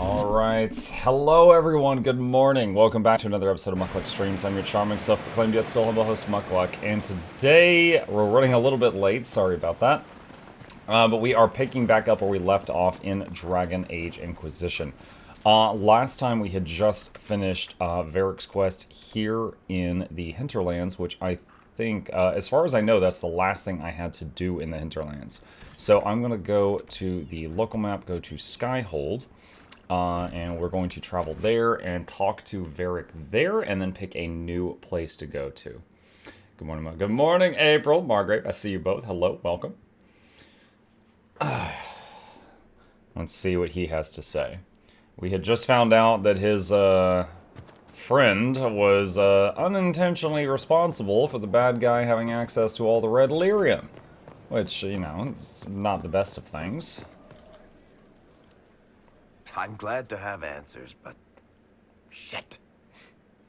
Alright, hello everyone, good morning. Welcome back to another episode of Mukluk Streams. I'm your charming, self-proclaimed yet still humble host, Mukluk, and today we're running a little bit late, sorry about that. But we are picking back up where we left off in Dragon Age Inquisition. Last time we had just finished Varric's quest here in the Hinterlands, which I think, as far as I know, that's the last thing I had to do in the Hinterlands. So I'm going to go to the local map, go to Skyhold, and we're going to travel there and talk to Varric there, and then pick a new place to go to. Good morning, good morning, April, Margaret. I see you both. Hello, welcome. Let's see what he has to say. We had just found out that his friend was unintentionally responsible for the bad guy having access to all the red lyrium, which, you know, is not the best of things. I'm glad to have answers, but shit.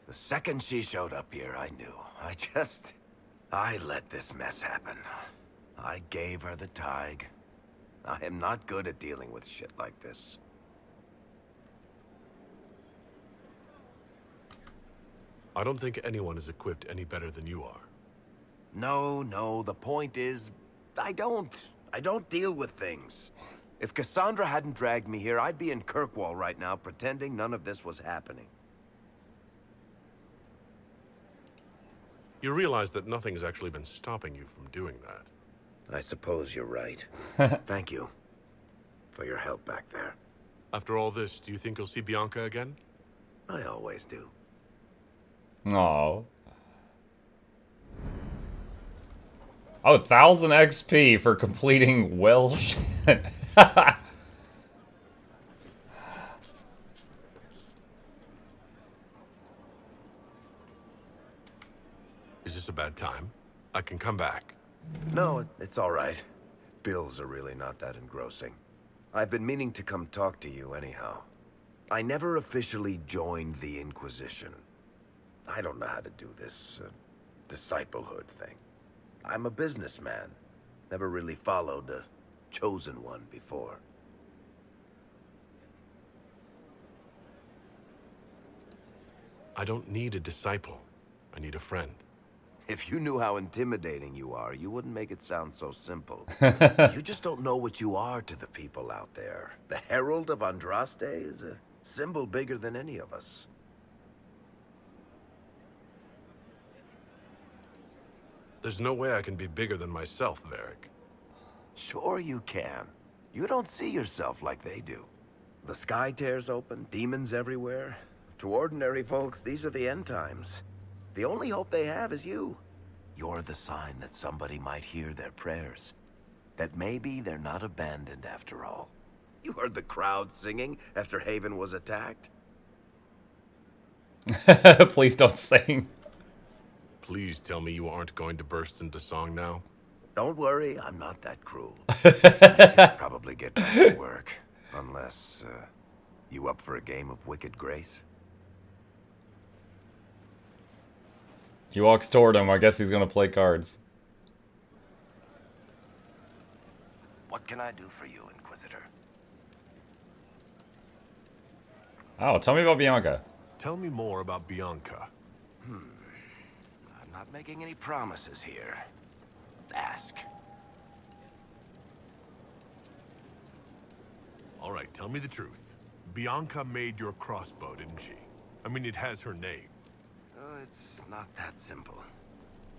The second she showed up here, I knew. I let this mess happen. I gave her the tig. I am not good at dealing with shit like this. I don't think anyone is equipped any better than you are. No, the point is, I don't deal with things. If Cassandra hadn't dragged me here, I'd be in Kirkwall right now pretending none of this was happening. You realize that nothing's actually been stopping you from doing that. I suppose you're right. Thank you for your help back there. After all this, do you think you'll see Bianca again? I always do. Aww. Oh, 1,000 XP for completing well shit. Is this a bad time? I can come back. No, it's all right. Bills are really not that engrossing. I've been meaning to come talk to you anyhow. I never officially joined the Inquisition. I don't know how to do this disciplehood thing. I'm a businessman. Never really followed a chosen one before. I don't need a disciple. I need a friend. If you knew how intimidating you are, you wouldn't make it sound so simple. You just don't know what you are to the people out there. The Herald of Andraste is a symbol bigger than any of us. There's no way I can be bigger than myself, Varric. Sure you can. You don't see yourself like they do. The sky tears open, demons everywhere. To ordinary folks, these are the end times. The only hope they have is you. You're the sign that somebody might hear their prayers. That maybe they're not abandoned after all. You heard the crowd singing after Haven was attacked? Please don't sing. Please tell me you aren't going to burst into song now. Don't worry, I'm not that cruel. I should probably get back to work. Unless, you up for a game of Wicked Grace? He walks toward him. I guess he's gonna play cards. What can I do for you, Inquisitor? Oh, tell me about Bianca. Tell me more about Bianca. I'm not making any promises here. Ask. All right, tell me the truth. Bianca made your crossbow, didn't she? I mean, it has her name. It's not that simple.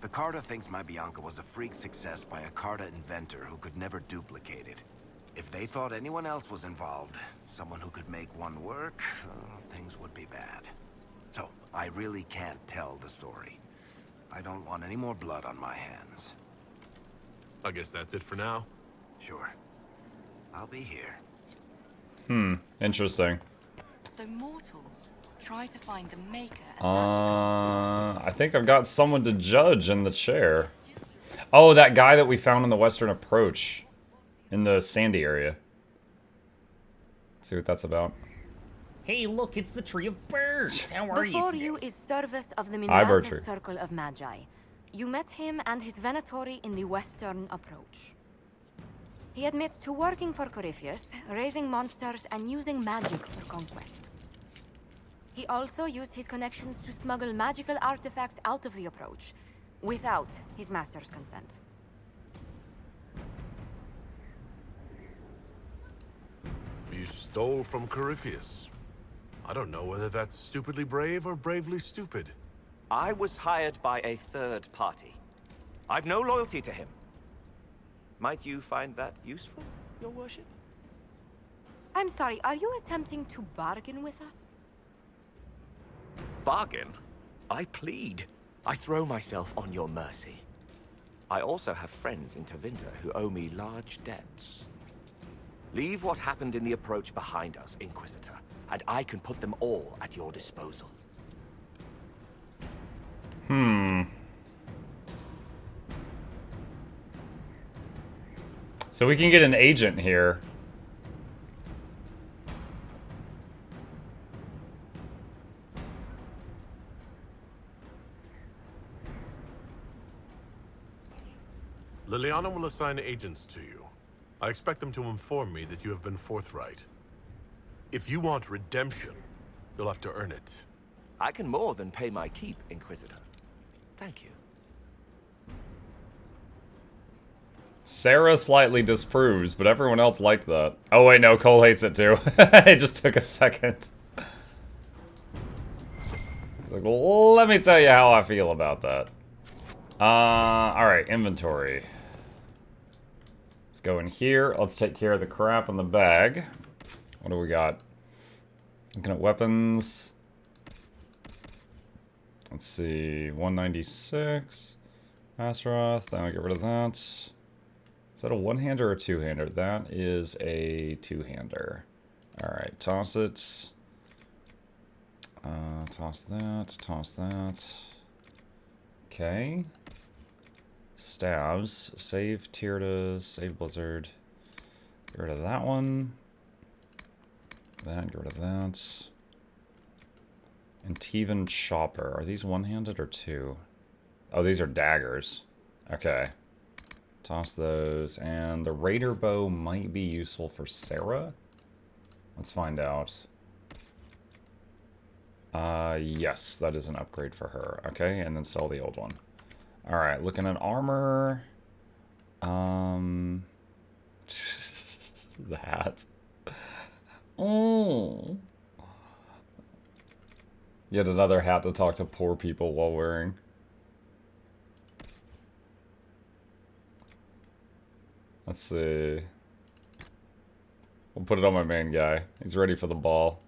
The Carta thinks my Bianca was a freak success by a Carta inventor who could never duplicate it. If they thought anyone else was involved, someone who could make one work, things would be bad. So, I really can't tell the story. I don't want any more blood on my hands. I guess that's it for now. Sure. I'll be here. Interesting. So mortals try to find the maker. I think I've got someone to judge in the chair. Oh, that guy that we found in the Western Approach. In the Sandy area. Let's see what that's about. Hey, look, it's the Tree of Birds. How are Before you? you is Service of the Hi, Bertrude. Mineratus Circle of Magi. You met him and his Venatori in the Western Approach. He admits to working for Corypheus, raising monsters, and using magic for conquest. He also used his connections to smuggle magical artifacts out of the approach, without his master's consent. You stole from Corypheus. I don't know whether that's stupidly brave or bravely stupid. I was hired by a third party. I've no loyalty to him. Might you find that useful, your worship? I'm sorry, are you attempting to bargain with us? Bargain? I plead. I throw myself on your mercy. I also have friends in Tevinter who owe me large debts. Leave what happened in the approach behind us, Inquisitor, and I can put them all at your disposal. So we can get an agent here. Liliana will assign agents to you. I expect them to inform me that you have been forthright. If you want redemption, you'll have to earn it. I can more than pay my keep, Inquisitor. Thank you. Sarah slightly disapproves, but everyone else liked that. Oh wait, no, Cole hates it too. It just took a second. Like, let me tell you how I feel about that. Alright, inventory. Let's go in here. Let's take care of the crap in the bag. What do we got? Looking at weapons. Let's see, 196. Astaroth, now get rid of that. Is that a one-hander or a two-hander? That is a two-hander. Alright, toss it. Toss that. Okay. Stabs. Save Tyrda, save Blizzard. Get rid of that one. Get rid of that. And Teven Chopper. Are these one-handed or two? Oh, these are daggers. Okay. Toss those. And the Raider Bow might be useful for Sarah? Let's find out. Yes, that is an upgrade for her. Okay, and then sell the old one. Alright, looking at armor. The hat. Oh. Yet another hat to talk to poor people while wearing. Let's see. We'll put it on my main guy. He's ready for the ball.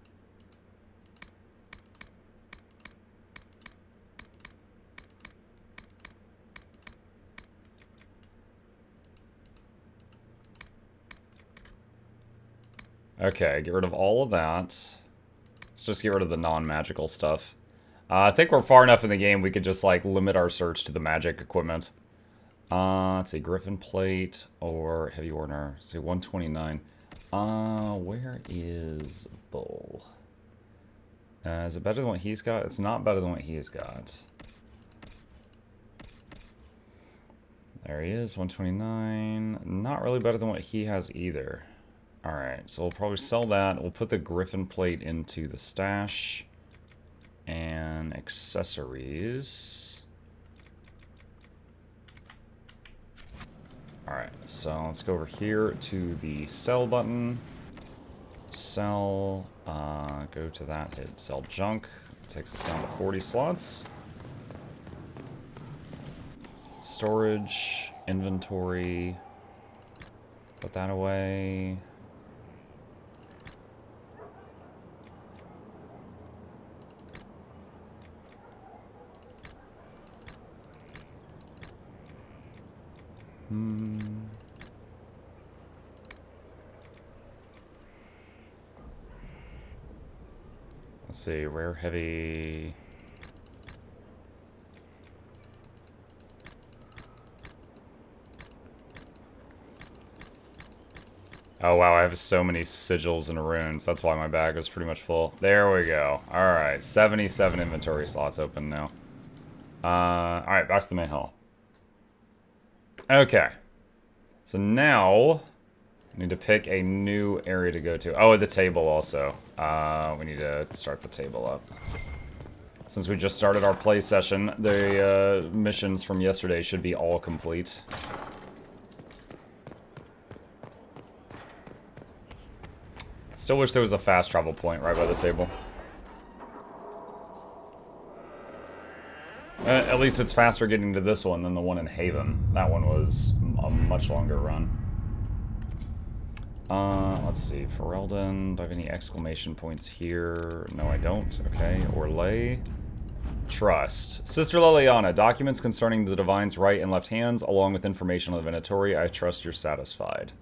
Okay, get rid of all of that. Let's just get rid of the non-magical stuff. I think we're far enough in the game we could just, like, limit our search to the magic equipment. Let's see, Griffin Plate or Heavy Ordner. Let's see, 129. Where is Bull? Is it better than what he's got? It's not better than what he's got. There he is, 129. Not really better than what he has either. Alright, so we'll probably sell that. We'll put the Griffin Plate into the stash. And accessories. Alright, so let's go over here to the sell button. Sell. Go to that, hit sell junk. Takes us down to 40 slots. Storage, inventory. Put that away. Let's see, rare heavy. Oh wow, I have so many sigils and runes. That's why my bag is pretty much full. There we go. Alright, 77 inventory slots open now. Alright, back to the main hall. Okay. So now, Need to pick a new area to go to. Oh, the table also. We need to start the table up. Since we just started our play session, the missions from yesterday should be all complete. Still wish there was a fast travel point right by the table. At least it's faster getting to this one than the one in Haven. That one was a much longer run. Let's see. Ferelden. Do I have any exclamation points here? No, I don't. Okay. Orlais. Trust. Sister Liliana. Documents concerning the Divine's right and left hands, along with information on the Venatori. I trust you're satisfied.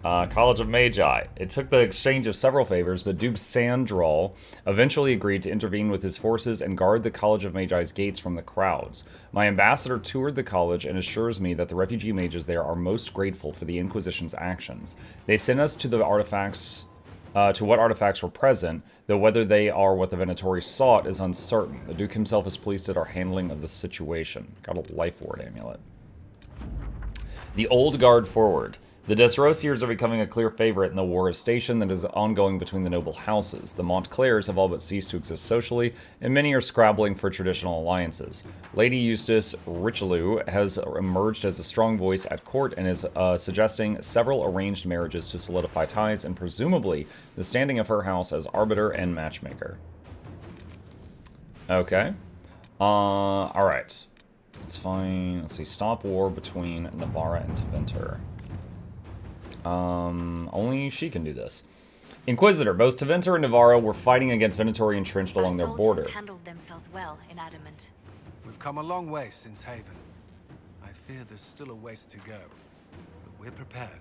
College of Magi. It took the exchange of several favors, but Duke Sandral eventually agreed to intervene with his forces and guard the College of Magi's gates from the crowds. My ambassador toured the college and assures me that the refugee mages there are most grateful for the Inquisition's actions. They sent us to the artifacts, to what artifacts were present, though whether they are what the Venatori sought is uncertain. The Duke himself is pleased at our handling of the situation. Got a life ward amulet. The Old Guard forward. The Desrosiers are becoming a clear favorite in the war of station that is ongoing between the noble houses. The Montclairs have all but ceased to exist socially, and many are scrabbling for traditional alliances. Lady Eustace Richelieu has emerged as a strong voice at court and is suggesting several arranged marriages to solidify ties and presumably the standing of her house as arbiter and matchmaker. Okay. Alright. It's fine. Let's see. Stop war between Navarra and Tevinter. Only she can do this. Inquisitor, both Tevinter and Navarro were fighting against Venatori entrenched along their border. Handled themselves well in Adamant. We've come a long way since Haven. I fear there's still a ways to go, but we're prepared.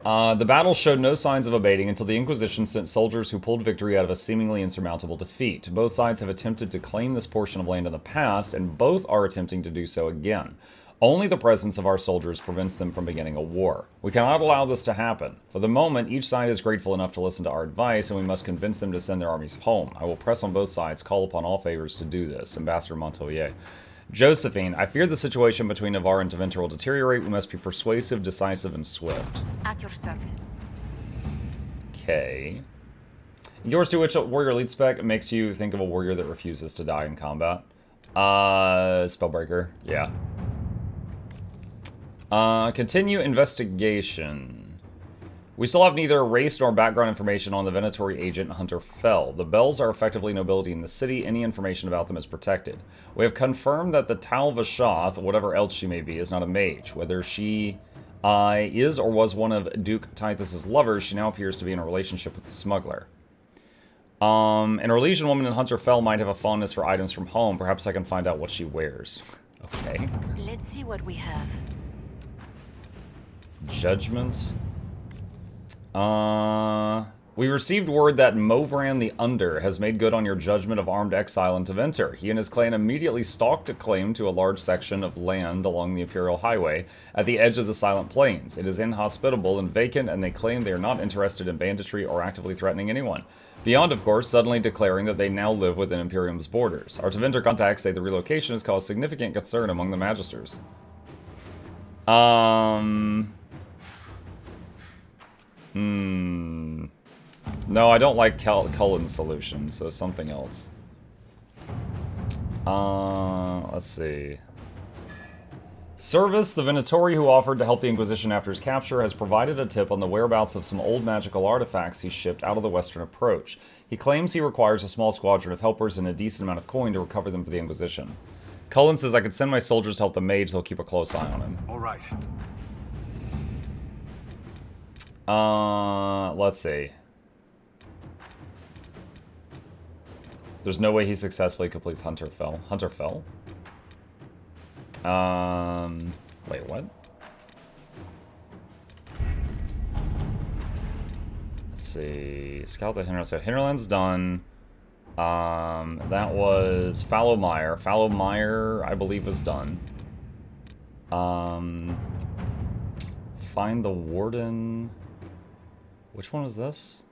The battle showed no signs of abating until the Inquisition sent soldiers who pulled victory out of a seemingly insurmountable defeat. Both sides have attempted to claim this portion of land in the past, and both are attempting to do so again. Only the presence of our soldiers prevents them from beginning a war. We cannot allow this to happen. For the moment, each side is grateful enough to listen to our advice, and we must convince them to send their armies home. I will press on both sides, call upon all favors to do this. Ambassador Montpellier. Josephine, I fear the situation between Navarre and Tevinter will deteriorate. We must be persuasive, decisive, and swift. At your service. Okay. Yours to which warrior lead spec makes you think of a warrior that refuses to die in combat? Spellbreaker. Yeah. Continue investigation. We still have neither race nor background information on the Venatori agent Hunter Fell. The Bells are effectively nobility in the city. Any information about them is protected. We have confirmed that the Tal Vashoth, whatever else she may be, is not a mage. Whether she is or was one of Duke Tithus' lovers, she now appears to be in a relationship with the smuggler. An Orlesian woman in Hunter Fell might have a fondness for items from home. Perhaps I can find out what she wears. Okay. Let's see what we have. Judgment. We received word that Movran the Under has made good on your judgment of armed exile in Tevinter. He and his clan immediately stalked a claim to a large section of land along the Imperial Highway at the edge of the Silent Plains. It is inhospitable and vacant, and they claim they are not interested in banditry or actively threatening anyone. Beyond, of course, suddenly declaring that they now live within Imperium's borders. Our Tevinter contacts say the relocation has caused significant concern among the Magisters. No, I don't like Cullen's solution, so something else. Let's see. Service, the Venatori who offered to help the Inquisition after his capture, has provided a tip on the whereabouts of some old magical artifacts he shipped out of the Western Approach. He claims he requires a small squadron of helpers and a decent amount of coin to recover them for the Inquisition. Cullen says I could send my soldiers to help the mage, they'll keep a close eye on him. All right. Let's see. There's no way he successfully completes Hunter Fell. Hunter Fell? Wait, what? Let's see. Scout the Hinterland. So Hinterland's done. That was Fallowmire. Fallowmire, I believe, was done. Find the Warden. Which one was this?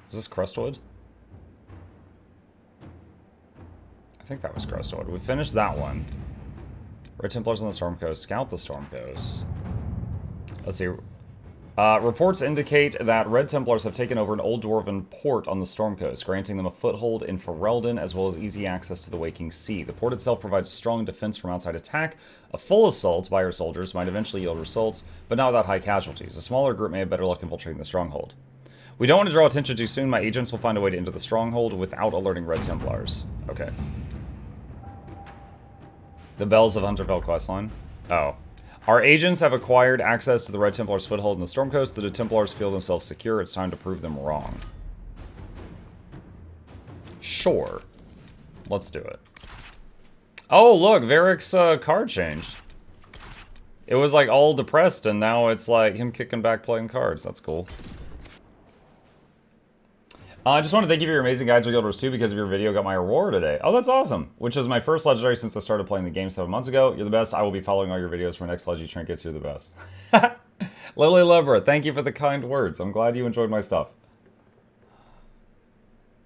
Was this Crestwood? I think that was Crestwood. We finished that one. Red Templars on the Storm Coast. Scout the Storm Coast. Let's see. Reports indicate that Red Templars have taken over an old dwarven port on the Storm Coast, granting them a foothold in Ferelden as well as easy access to the Waking Sea. The port itself provides a strong defense from outside attack. A full assault by our soldiers might eventually yield results, but not without high casualties. A smaller group may have better luck infiltrating the stronghold. We don't want to draw attention too soon. My agents will find a way to enter the stronghold without alerting Red Templars. Okay. The Bells of Hunterfell questline. Oh. Our agents have acquired access to the Red Templars' foothold in the Storm Coast. The Templars feel themselves secure. It's time to prove them wrong. Sure. Let's do it. Oh, look, Varric's card changed. It was like all depressed, and now it's like him kicking back playing cards. That's cool. I just want to thank you for your amazing guides for Guild Wars 2 because of your video got my reward today. Oh, that's awesome. Which is my first legendary since I started playing the game 7 months ago. You're the best. I will be following all your videos for next Leggy Trinkets. You're the best. Lily Lebra, thank you for the kind words. I'm glad you enjoyed my stuff.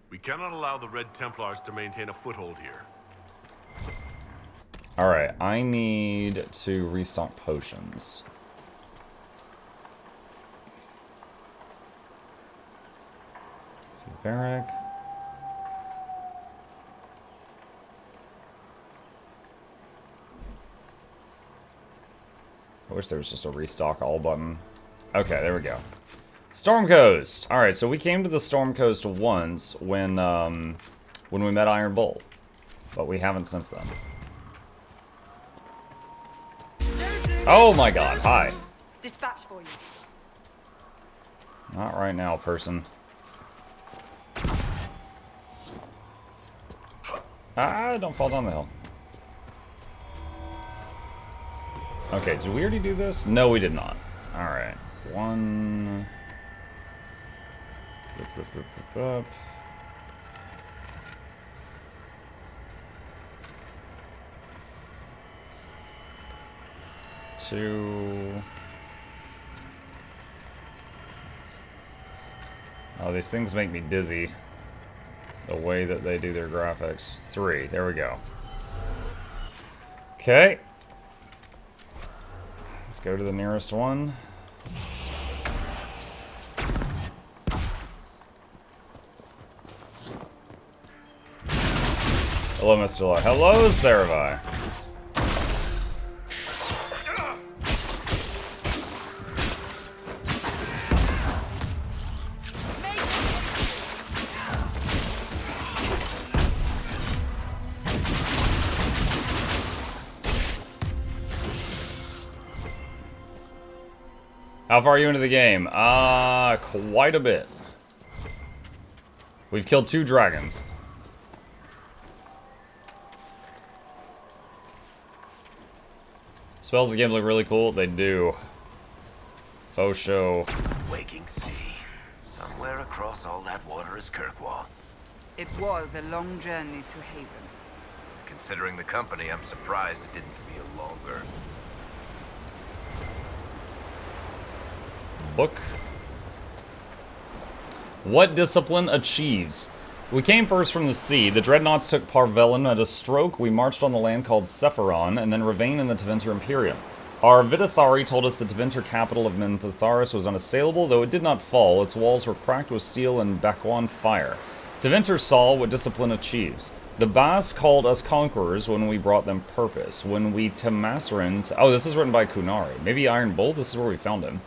We cannot allow the Red Templars to maintain a foothold here. Alright, I need to restock potions. Varric. I wish there was just a restock all button. Okay, there we go. Storm Coast. All right, so we came to the Storm Coast once when we met Iron Bull, but we haven't since then. Oh my God! Hi. Dispatch for you. Not right now, person. Ah, don't fall down the hill. Okay, did we already do this? No, we did not. Alright. One. Two. Oh, these things make me dizzy. The way that they do their graphics. 3. There we go. Okay. Let's go to the nearest one. Hello, Mr. Law. Hello, Saravi. How far are you into the game? Quite a bit. We've killed 2 dragons. Spells the game look really cool. They do. Faux show. Waking Sea. Somewhere across all that water is Kirkwall. It was a long journey to Haven. Considering the company, I'm surprised it didn't feel longer. Book. What discipline achieves? We came first from the sea. The dreadnoughts took Parvellin at a stroke. We marched on the land called Sephiron, and then Ravane in the Tevinter Imperium. Our Vidithari told us the Tevinter capital of Menthatharis was unassailable, though it did not fall. Its walls were cracked with steel and Bakwan fire. Tevinter saw what discipline achieves. The Bas called us conquerors when we brought them purpose. When we Temasrins... Oh, this is written by Kunari. Maybe Iron Bull? This is where we found him.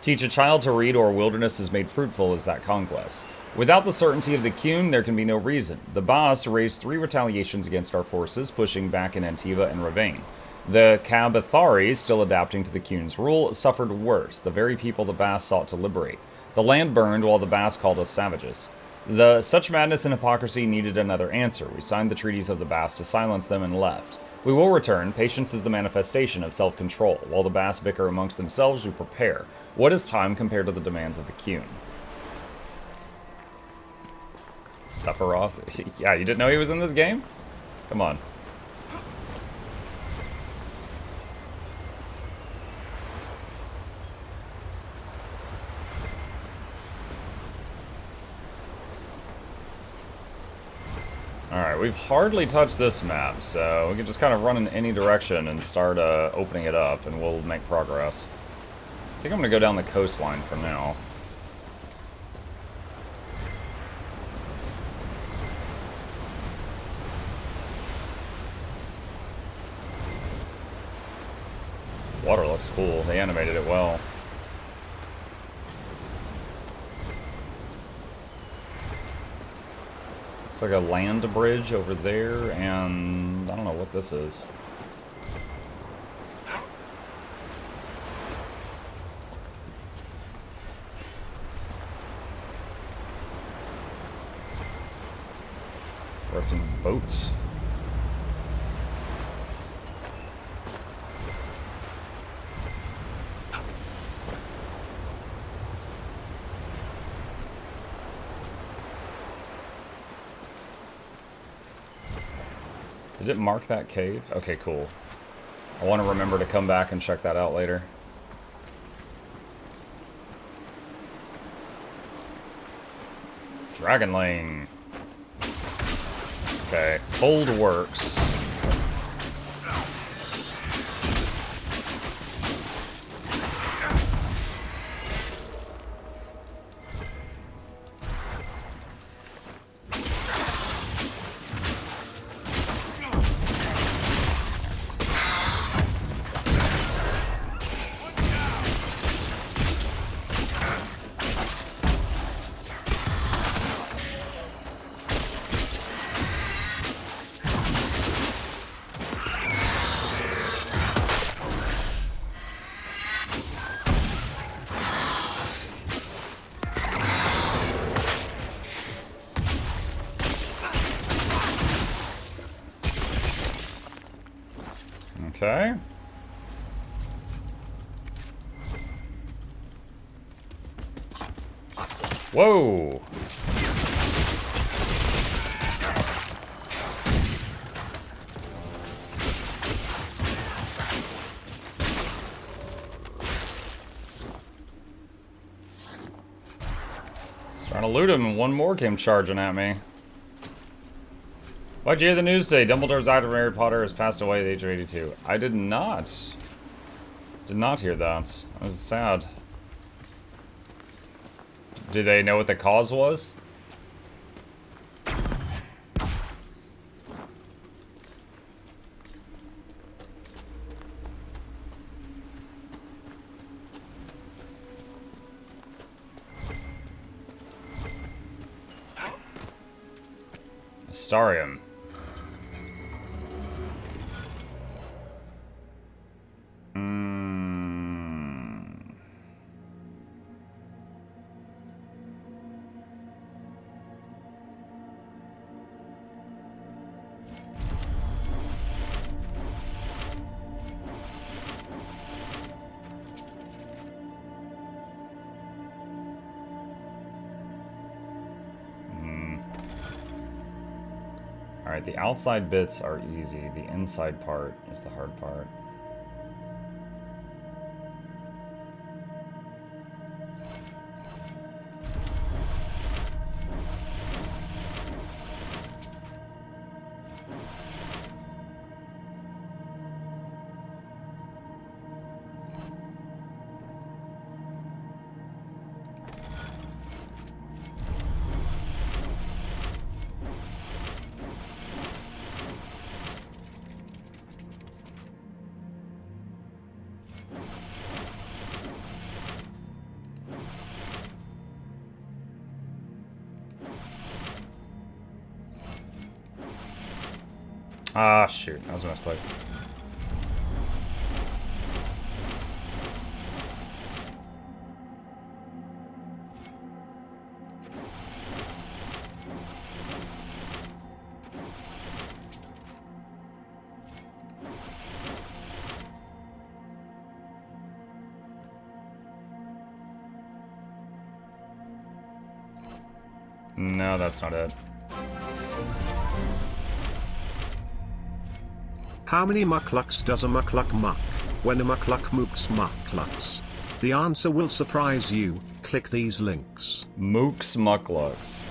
Teach a child to read or a wilderness is made fruitful as that conquest. Without the certainty of the Qun, there can be no reason. The Bas raised 3 retaliations against our forces, pushing back in Antiva and Ravane. The Kabathari, still adapting to the Qun's rule, suffered worse, the very people the Bas sought to liberate. The land burned while the Bas called us savages. Such madness and hypocrisy needed another answer. We signed the treaties of the Bas to silence them and left. We will return. Patience is the manifestation of self-control. While the Bas bicker amongst themselves, we prepare. What is time compared to the demands of the Qun? Sephiroth? Yeah, you didn't know he was in this game? Come on. Alright, we've hardly touched this map, so we can just kind of run in any direction and start opening it up, and we'll make progress. I think I'm gonna go down the coastline for now. Water looks cool. They animated it well. It's like a land bridge over there, and I don't know what this is. Working boats. Did it mark that cave? Okay, cool. I want to remember to come back and check that out later. Dragon Lane. Okay, hold works. Okay. Whoa! Just trying to loot him, and one more came charging at me. Why'd you hear the news today? Dumbledore's actor Harry Potter has passed away at the age of 82. I did not. Did not hear that. That was sad. Do they know what the cause was? Astarium. Alright, the outside bits are easy. The inside part is the hard part. Ah, shoot. That was a misclick. No, that's not it. How many mukluks does a mukluk muck, when a mukluk mooks mukluks? The answer will surprise you. Click these links. Mooks mukluks.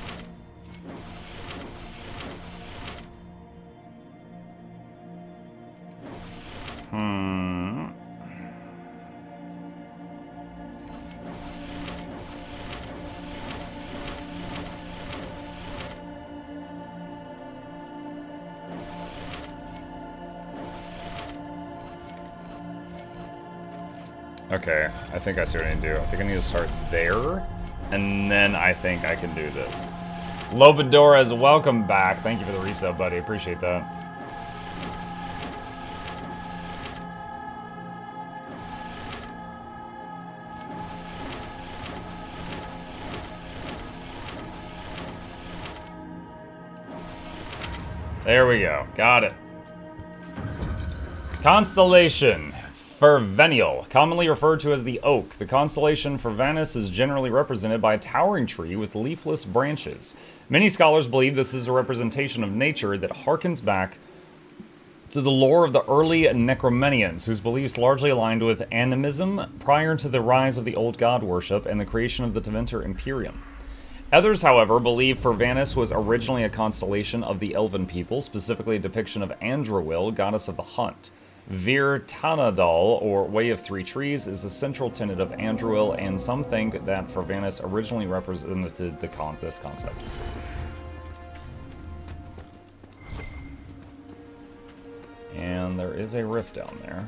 Okay, I think I see what I need to do. I think I need to start there, and then I think I can do this. Lobadores, welcome back. Thank you for the resub, buddy. Appreciate that. There we go. Got it. Constellation Fervenial, commonly referred to as the Oak. The constellation Fervanus is generally represented by a towering tree with leafless branches. Many scholars believe this is a representation of nature that harkens back to the lore of the early Necromanians, whose beliefs largely aligned with animism prior to the rise of the old god worship and the creation of the Tevinter Imperium. Others, however, believe Fervanus was originally a constellation of the Elven people, specifically a depiction of Androwil, goddess of the hunt. Vir Tanadal, or Way of Three Trees, is a central tenet of Androwil, and some think that Fervanus originally represented this concept. And there is a rift down there.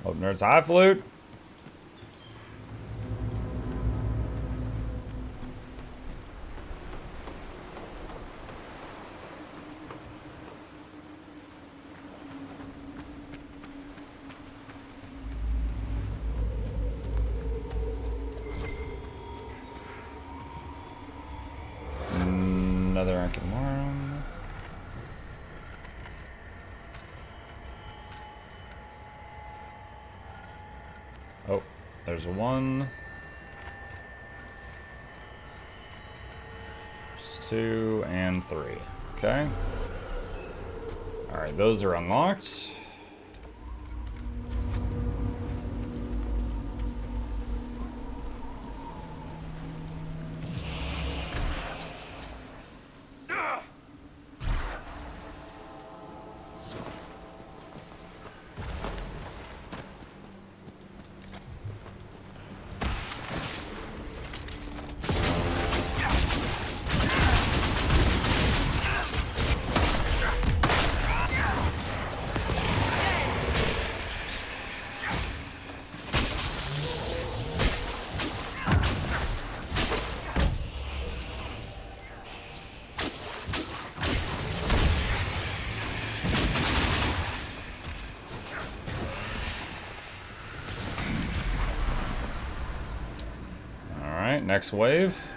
Oh, there's high flute. Another Arcane Worm. Oh, there's one. There's 2 and 3. Okay. Alright, those are unlocked. Next wave.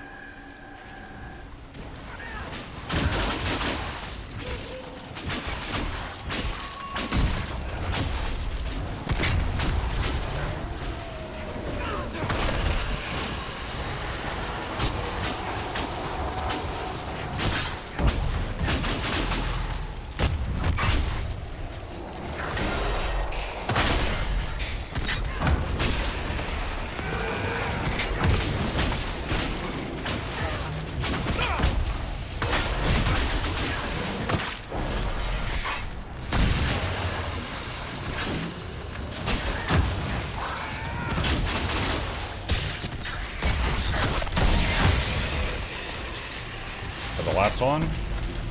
Last one?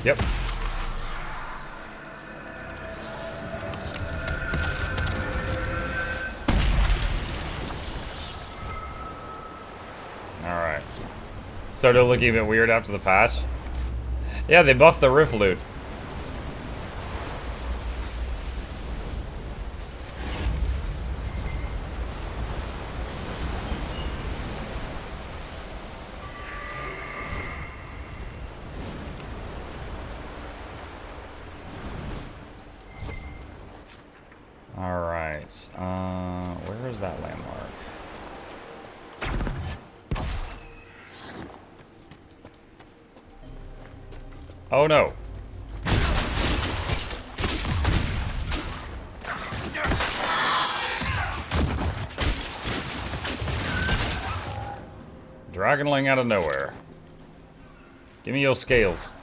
Yep. Alright. Started looking a bit weird after the patch. Yeah, they buffed the Rift loot. Where is that landmark? Oh no. Dragonling out of nowhere. Give me your scales.